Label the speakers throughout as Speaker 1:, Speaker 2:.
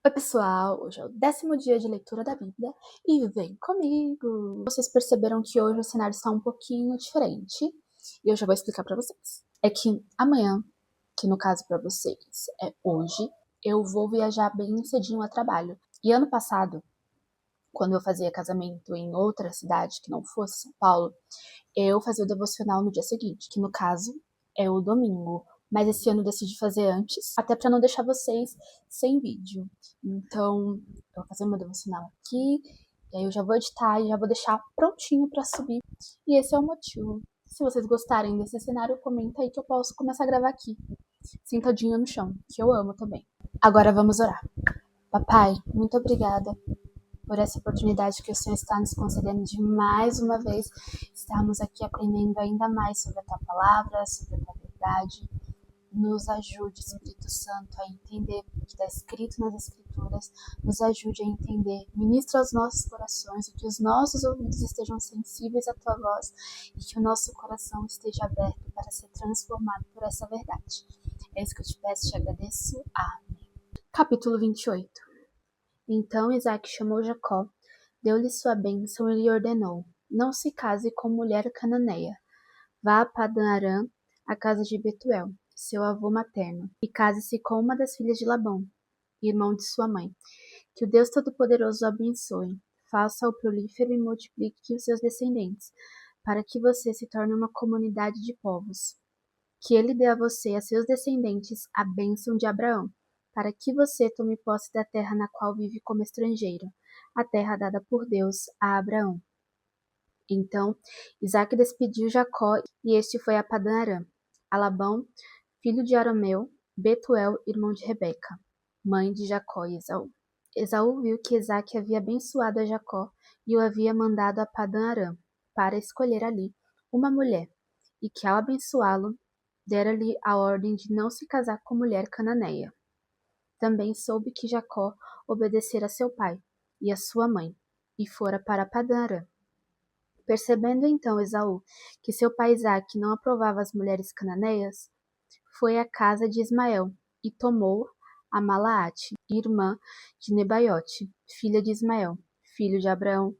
Speaker 1: Oi pessoal, hoje é o 10º dia de leitura da Bíblia e vem comigo! Vocês perceberam que hoje o cenário está um pouquinho diferente e eu já vou explicar pra vocês. É que amanhã, que no caso pra vocês é hoje, eu vou viajar bem cedinho a trabalho. E ano passado, quando eu fazia casamento em outra cidade que não fosse São Paulo, eu fazia o devocional no dia seguinte, que no caso é o domingo. Mas esse ano eu decidi fazer antes, até pra não deixar vocês sem vídeo. Então, eu vou fazer meu devocional aqui, e aí eu já vou editar e já vou deixar prontinho pra subir. E esse é o motivo. Se vocês gostarem desse cenário, comenta aí que eu posso começar a gravar aqui, sentadinha no chão, que eu amo também. Agora vamos orar. Papai, muito obrigada por essa oportunidade que o Senhor está nos concedendo de mais uma vez estarmos aqui aprendendo ainda mais sobre a Tua Palavra, sobre a Tua verdade. Nos ajude, Espírito Santo, a entender o que está escrito nas Escrituras, nos ajude a entender, ministra aos nossos corações, e que os nossos ouvidos estejam sensíveis à Tua voz e que o nosso coração esteja aberto para ser transformado por essa verdade. É isso que eu te peço e te agradeço. Amém. Capítulo 28. Então Isaque chamou Jacó, deu-lhe sua bênção e lhe ordenou: não se case com mulher cananeia. Vá a Padã-Arã, a casa de Betuel, seu avô materno, e case-se com uma das filhas de Labão, irmão de sua mãe. Que o Deus Todo-Poderoso o abençoe, faça-o prolífero e multiplique os seus descendentes, para que você se torne uma comunidade de povos. Que ele dê a você e a seus descendentes a bênção de Abraão, para que você tome posse da terra na qual vive como estrangeiro, a terra dada por Deus a Abraão. Então Isaque despediu Jacó, e este foi a Padã-Arã, a Labão, filho de Arameu, Betuel, irmão de Rebeca, mãe de Jacó e Esaú. Esaú viu que Isaque havia abençoado a Jacó e o havia mandado a Padã-Arã para escolher ali uma mulher, e que ao abençoá-lo, dera-lhe a ordem de não se casar com mulher cananeia. Também soube que Jacó obedecera a seu pai e a sua mãe, e fora para Padã-Arã. Percebendo então Esaú que seu pai Isaque não aprovava as mulheres cananeias, foi à casa de Ismael e tomou a Malaate, irmã de Nebaiote, filha de Ismael, filho de Abraão,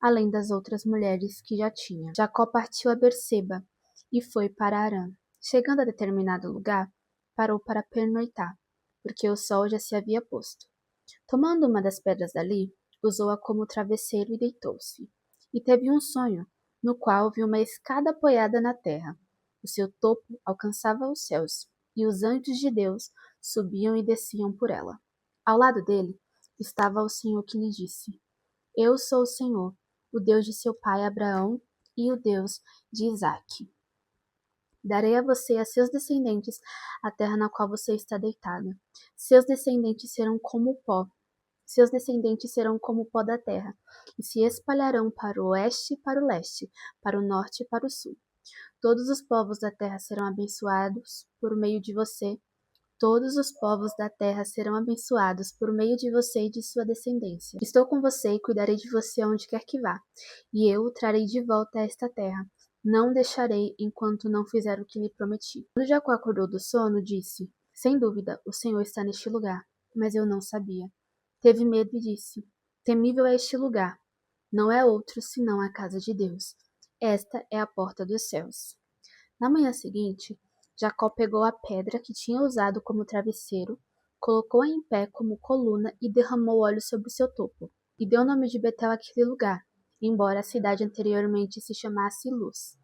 Speaker 1: além das outras mulheres que já tinha. Jacó partiu a Berseba e foi para Harã. Chegando a determinado lugar, parou para pernoitar, porque o sol já se havia posto. Tomando uma das pedras dali, usou-a como travesseiro e deitou-se. E teve um sonho, no qual viu uma escada apoiada na terra. O seu topo alcançava os céus, e os anjos de Deus subiam e desciam por ela. Ao lado dele estava o Senhor que lhe disse: Eu sou o Senhor, o Deus de seu pai Abraão e o Deus de Isaque. Darei a você e a seus descendentes a terra na qual você está deitado. Seus descendentes serão como o pó. Seus descendentes serão como o pó da terra, e se espalharão para o oeste e para o leste, para o norte e para o sul. Todos os povos da terra serão abençoados por meio de você. Todos os povos da terra serão abençoados por meio de você e de sua descendência. Estou com você e cuidarei de você onde quer que vá, e eu o trarei de volta a esta terra. Não o deixarei enquanto não fizer o que lhe prometi. Quando Jacó acordou do sono, disse: Sem dúvida, o Senhor está neste lugar, mas eu não sabia. Teve medo e disse: Temível é este lugar. Não é outro senão a casa de Deus. Esta é a porta dos céus. Na manhã seguinte, Jacó pegou a pedra que tinha usado como travesseiro, colocou-a em pé como coluna e derramou óleo sobre o seu topo, e deu o nome de Betel àquele lugar, embora a cidade anteriormente se chamasse Luz.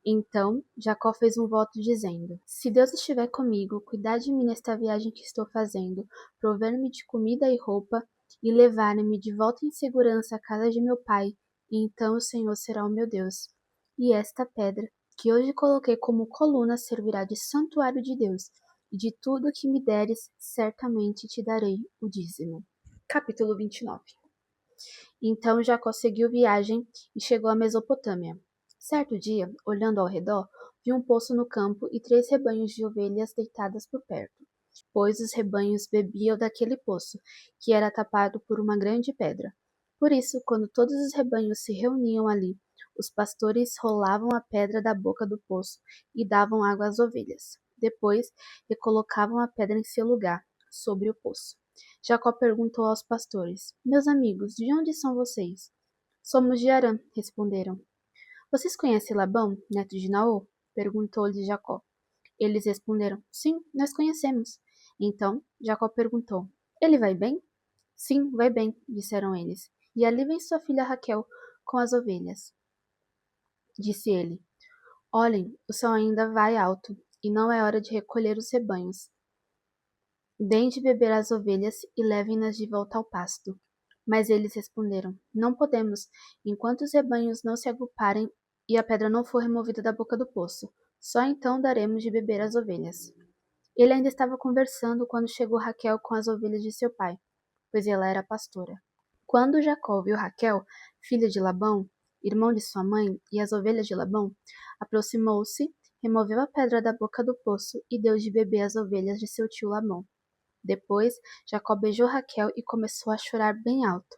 Speaker 1: Então Jacó fez um voto dizendo: Se Deus estiver comigo, cuidar de mim nesta viagem que estou fazendo, prover-me de comida e roupa, e levar-me de volta em segurança à casa de meu pai, então o Senhor será o meu Deus. E esta pedra, que hoje coloquei como coluna, servirá de santuário de Deus, e de tudo o que me deres, certamente te darei o dízimo. Capítulo 29. Então Jacó seguiu viagem e chegou à Mesopotâmia. Certo dia, olhando ao redor, viu um poço no campo e 3 rebanhos de ovelhas deitadas por perto, pois os rebanhos bebiam daquele poço, que era tapado por uma grande pedra. Por isso, quando todos os rebanhos se reuniam ali, os pastores rolavam a pedra da boca do poço e davam água às ovelhas. Depois, recolocavam a pedra em seu lugar, sobre o poço. Jacó perguntou aos pastores: Meus amigos, de onde são vocês? Somos de Harã, responderam. Vocês conhecem Labão, neto de Naor? Perguntou-lhe Jacó. Eles responderam: Sim, nós conhecemos. Então Jacó perguntou: Ele vai bem? Sim, vai bem, disseram eles. E ali vem sua filha Raquel com as ovelhas. Disse ele: Olhem, o céu ainda vai alto, e não é hora de recolher os rebanhos. Deem de beber às ovelhas e levem-nas de volta ao pasto. Mas eles responderam: Não podemos, enquanto os rebanhos não se agruparem e a pedra não for removida da boca do poço. Só então daremos de beber às ovelhas. Ele ainda estava conversando quando chegou Raquel com as ovelhas de seu pai, pois ela era pastora. Quando Jacó viu Raquel, filha de Labão, irmão de sua mãe, e as ovelhas de Labão, aproximou-se, removeu a pedra da boca do poço e deu de beber às ovelhas de seu tio Labão. Depois, Jacó beijou Raquel e começou a chorar bem alto.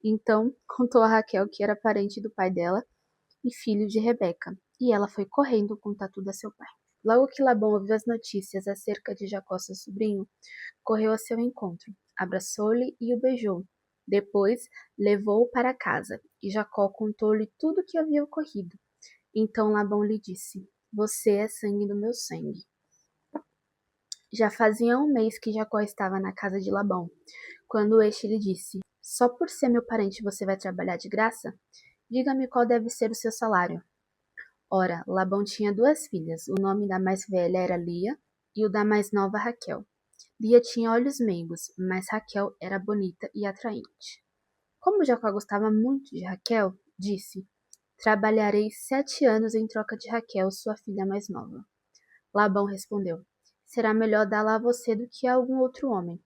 Speaker 1: Então, contou a Raquel que era parente do pai dela e filho de Rebeca, e ela foi correndo contar tudo a seu pai. Logo que Labão ouviu as notícias acerca de Jacó, seu sobrinho, correu a seu encontro, abraçou-lhe e o beijou. Depois, levou-o para casa, e Jacó contou-lhe tudo o que havia ocorrido. Então Labão lhe disse: Você é sangue do meu sangue. Já fazia um mês que Jacó estava na casa de Labão, quando este lhe disse: Só por ser meu parente você vai trabalhar de graça? Diga-me qual deve ser o seu salário. Ora, Labão tinha 2 filhas. O nome da mais velha era Lia e o da mais nova Raquel. Lia tinha olhos meigos, mas Raquel era bonita e atraente. Como Jacó gostava muito de Raquel, disse: Trabalharei 7 anos em troca de Raquel, sua filha mais nova. Labão respondeu: Será melhor dá-la a você do que a algum outro homem.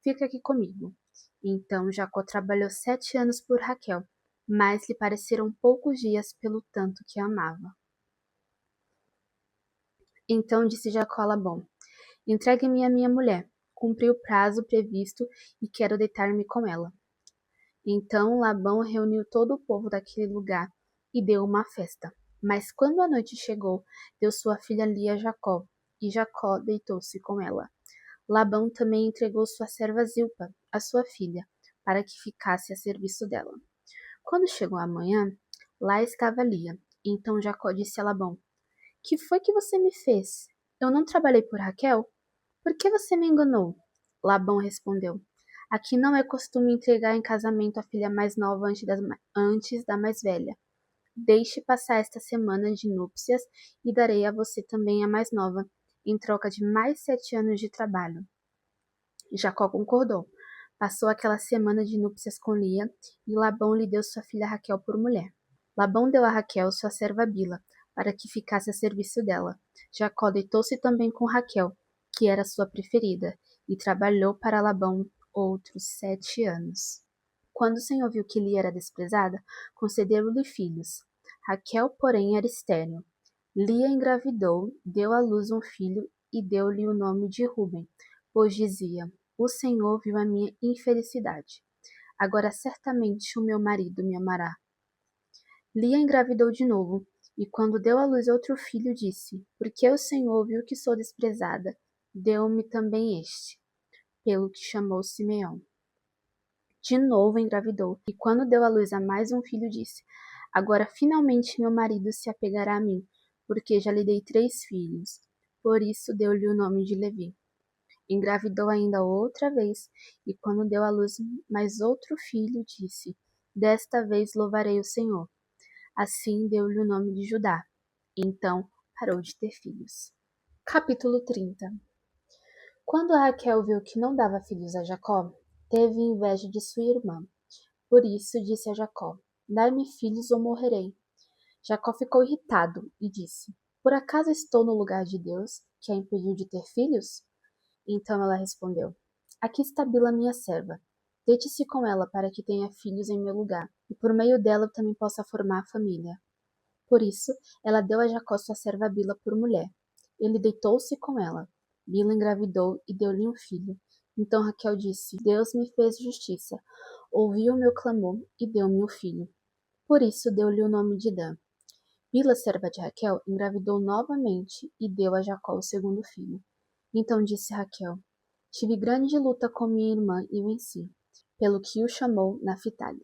Speaker 1: Fica aqui comigo. Então Jacó trabalhou 7 anos por Raquel, mas lhe pareceram poucos dias pelo tanto que a amava. Então disse Jacó a Labão: Entregue-me a minha mulher. Cumpri o prazo previsto e quero deitar-me com ela. Então Labão reuniu todo o povo daquele lugar e deu uma festa. Mas quando a noite chegou, deu sua filha Lia a Jacó, e Jacó deitou-se com ela. Labão também entregou sua serva Zilpa, a sua filha, para que ficasse a serviço dela. Quando chegou a manhã, lá estava Lia. Então Jacó disse a Labão: Que foi que você me fez? Eu não trabalhei por Raquel? Por que você me enganou? Labão respondeu: Aqui não é costume entregar em casamento a filha mais nova antes da mais velha. Deixe passar esta semana de núpcias e darei a você também a mais nova, em troca de mais 7 anos de trabalho. Jacó concordou. Passou aquela semana de núpcias com Lia, e Labão lhe deu sua filha Raquel por mulher. Labão deu a Raquel sua serva Bila, para que ficasse a serviço dela. Jacó deitou-se também com Raquel, que era sua preferida, e trabalhou para Labão outros 7 anos. Quando o Senhor viu que Lia era desprezada, concedeu-lhe filhos. Raquel, porém, era estéril. Lia engravidou, deu à luz um filho e deu-lhe o nome de Ruben, pois dizia: O Senhor viu a minha infelicidade. Agora certamente o meu marido me amará. Lia engravidou de novo, e quando deu à luz outro filho, disse: Porque o Senhor viu que sou desprezada, deu-me também este, pelo que chamou Simeão. De novo engravidou, e quando deu à luz a mais um filho, disse: Agora finalmente meu marido se apegará a mim, porque já lhe dei 3 filhos. Por isso deu-lhe o nome de Levi. Engravidou ainda outra vez, e quando deu à luz mais outro filho, disse: Desta vez louvarei o Senhor. Assim deu-lhe o nome de Judá. Então parou de ter filhos. Capítulo 30. Quando Raquel viu que não dava filhos a Jacó, teve inveja de sua irmã. Por isso disse a Jacó: Dai-me filhos ou morrerei. Jacó ficou irritado e disse: Por acaso estou no lugar de Deus, que a impediu de ter filhos? Então ela respondeu: Aqui está Bila, minha serva. Deite-se com ela para que tenha filhos em meu lugar, e por meio dela eu também possa formar a família. Por isso, ela deu a Jacó sua serva Bila por mulher. Ele deitou-se com ela. Bila engravidou e deu-lhe um filho. Então Raquel disse: Deus me fez justiça, ouviu o meu clamor e deu-me um filho. Por isso deu-lhe o nome de Dan. Bila, serva de Raquel, engravidou novamente e deu a Jacó o segundo filho. Então disse Raquel: Tive grande luta com minha irmã e venci, pelo que o chamou Naphtali.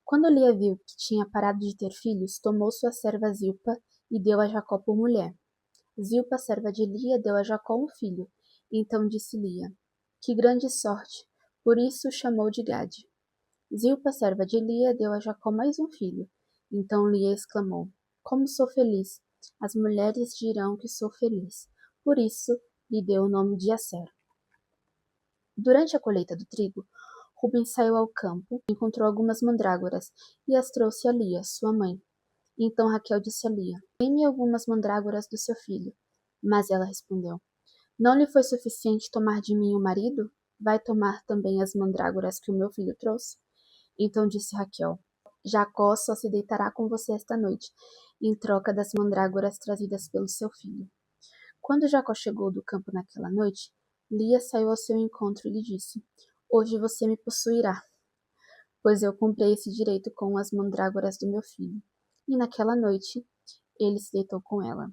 Speaker 1: Quando Lia viu que tinha parado de ter filhos, tomou sua serva Zilpa e deu a Jacó por mulher. Zilpa, serva de Lia, deu a Jacó um filho. Então disse Lia: Que grande sorte! Por isso o chamou de Gade. Zilpa, serva de Lia, deu a Jacó mais um filho. Então Lia exclamou: Como sou feliz! As mulheres dirão que sou feliz. Por isso lhe deu o nome de Asser. Durante a colheita do trigo, Rubens saiu ao campo, encontrou algumas mandrágoras e as trouxe a Lia, sua mãe. Então Raquel disse a Lia: Dê-me algumas mandrágoras do seu filho. Mas ela respondeu: Não lhe foi suficiente tomar de mim o marido? Vai tomar também as mandrágoras que o meu filho trouxe? Então disse Raquel: Jacó só se deitará com você esta noite, em troca das mandrágoras trazidas pelo seu filho. Quando Jacó chegou do campo naquela noite, Lia saiu ao seu encontro e lhe disse: Hoje você me possuirá, pois eu comprei esse direito com as mandrágoras do meu filho. E naquela noite ele se deitou com ela.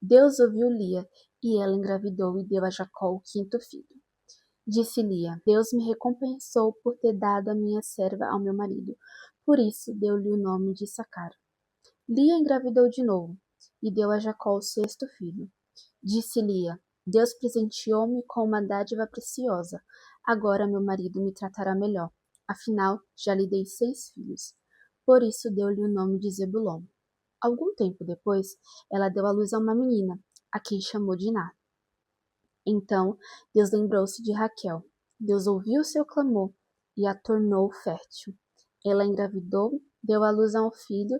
Speaker 1: Deus ouviu Lia, e ela engravidou e deu a Jacó o quinto filho. Disse Lia: Deus me recompensou por ter dado a minha serva ao meu marido. Por isso deu-lhe o nome de Issacar. Lia engravidou de novo, e deu a Jacó o sexto filho. Disse Lia: Deus presenteou-me com uma dádiva preciosa. Agora meu marido me tratará melhor. Afinal, já lhe dei 6 filhos. Por isso deu-lhe o nome de Zebulon. Algum tempo depois, ela deu à luz a uma menina, a quem chamou Diná. Então, Deus lembrou-se de Raquel. Deus ouviu seu clamor e a tornou fértil. Ela engravidou, deu à luz a um filho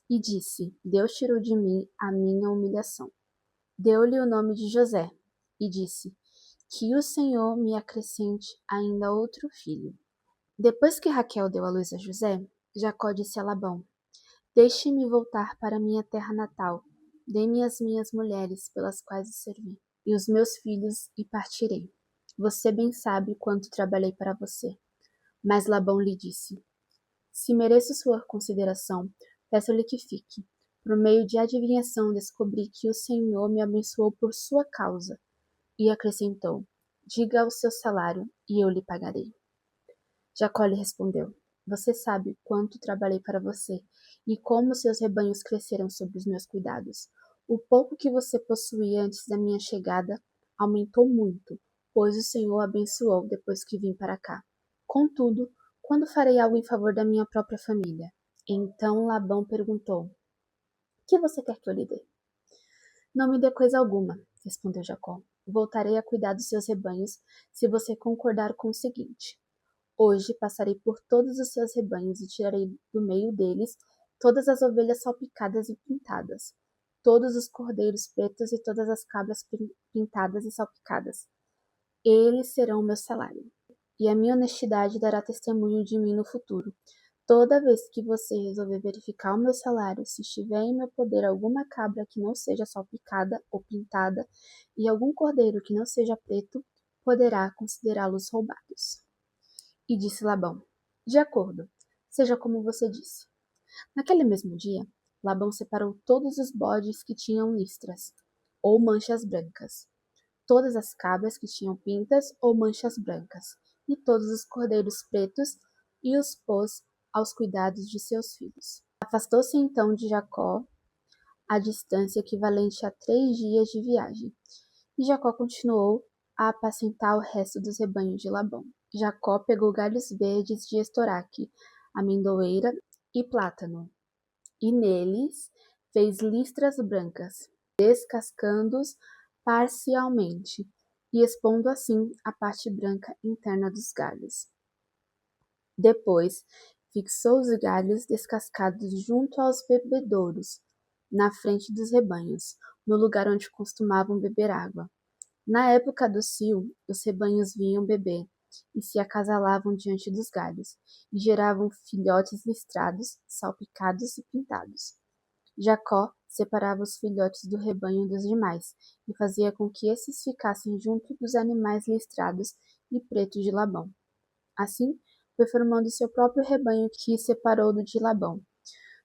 Speaker 1: e disse: Deus tirou de mim a minha humilhação. Deu-lhe o nome de José e disse: Que o Senhor me acrescente ainda outro filho. Depois que Raquel deu à luz a José, Jacó disse a Labão: Deixe-me voltar para minha terra natal. Dê-me as minhas mulheres pelas quais o servi, e os meus filhos, e partirei. Você bem sabe quanto trabalhei para você. Mas Labão lhe disse: Se mereço sua consideração, peço-lhe que fique. Por meio de adivinhação descobri que o Senhor me abençoou por sua causa. E acrescentou: Diga o seu salário, e eu lhe pagarei. Jacó lhe respondeu: Você sabe quanto trabalhei para você, e como seus rebanhos cresceram sob os meus cuidados. O pouco que você possuía antes da minha chegada aumentou muito, pois o Senhor abençoou depois que vim para cá. Contudo, quando farei algo em favor da minha própria família? Então Labão perguntou: Que você quer que eu lhe dê? Não me dê coisa alguma, respondeu Jacó. Voltarei a cuidar dos seus rebanhos se você concordar com o seguinte: Hoje passarei por todos os seus rebanhos e tirarei do meio deles todas as ovelhas salpicadas e pintadas, todos os cordeiros pretos e todas as cabras pintadas e salpicadas. Eles serão o meu salário, e a minha honestidade dará testemunho de mim no futuro. Toda vez que você resolver verificar o meu salário, se estiver em meu poder alguma cabra que não seja salpicada ou pintada e algum cordeiro que não seja preto, poderá considerá-los roubados. E disse Labão: De acordo, seja como você disse. Naquele mesmo dia, Labão separou todos os bodes que tinham listras, ou manchas brancas, todas as cabras que tinham pintas ou manchas brancas, e todos os cordeiros pretos, e os pôs aos cuidados de seus filhos. Afastou-se então de Jacó a distância equivalente a 3 dias de viagem, e Jacó continuou a apacentar o resto dos rebanhos de Labão. Jacó pegou galhos verdes de estoraque, amendoeira e plátano, e neles fez listras brancas, descascando-os parcialmente e expondo assim a parte branca interna dos galhos. Depois, fixou os galhos descascados junto aos bebedouros, na frente dos rebanhos, no lugar onde costumavam beber água. Na época do cio, os rebanhos vinham beber e se acasalavam diante dos galhos, e geravam filhotes listrados, salpicados e pintados. Jacó separava os filhotes do rebanho dos demais, e fazia com que esses ficassem junto dos animais listrados e pretos de Labão. Assim, foi formando seu próprio rebanho que separou do de Labão.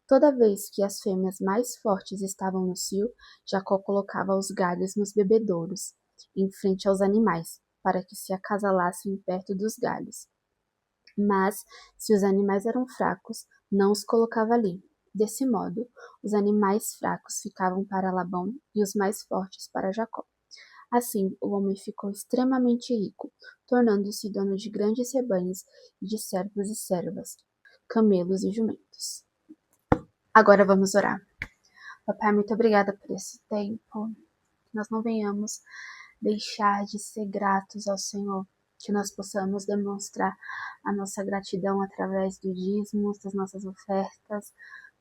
Speaker 1: Toda vez que as fêmeas mais fortes estavam no cio, Jacó colocava os galhos nos bebedouros, em frente aos animais, para que se acasalassem perto dos galhos. Mas, se os animais eram fracos, não os colocava ali. Desse modo, os animais fracos ficavam para Labão e os mais fortes para Jacó. Assim, o homem ficou extremamente rico, tornando-se dono de grandes rebanhos e de servos e servas, camelos e jumentos. Agora vamos orar. Papai, muito obrigada por esse tempo. Que nós não venhamos deixar de ser gratos ao Senhor. Que nós possamos demonstrar a nossa gratidão através do dízimo, das nossas ofertas,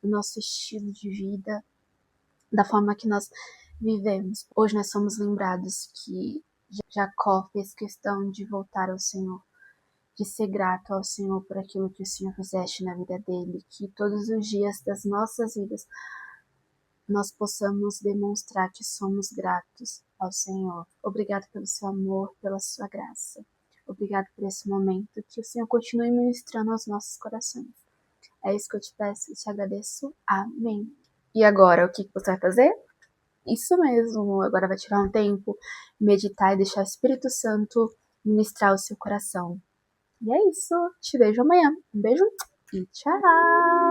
Speaker 1: do nosso estilo de vida, da forma que nós vivemos. Hoje nós somos lembrados que Jacó fez questão de voltar ao Senhor, de ser grato ao Senhor por aquilo que o Senhor fizeste na vida dele, que todos os dias das nossas vidas nós possamos demonstrar que somos gratos ao Senhor. Obrigado pelo seu amor, pela sua graça. Obrigado por esse momento, que o Senhor continue ministrando aos nossos corações. É isso que eu te peço e te agradeço. Amém. E agora, o que você vai fazer? Isso mesmo, agora vai tirar um tempo, meditar e deixar o Espírito Santo ministrar o seu coração. E é isso, te vejo amanhã. Um beijo e tchau!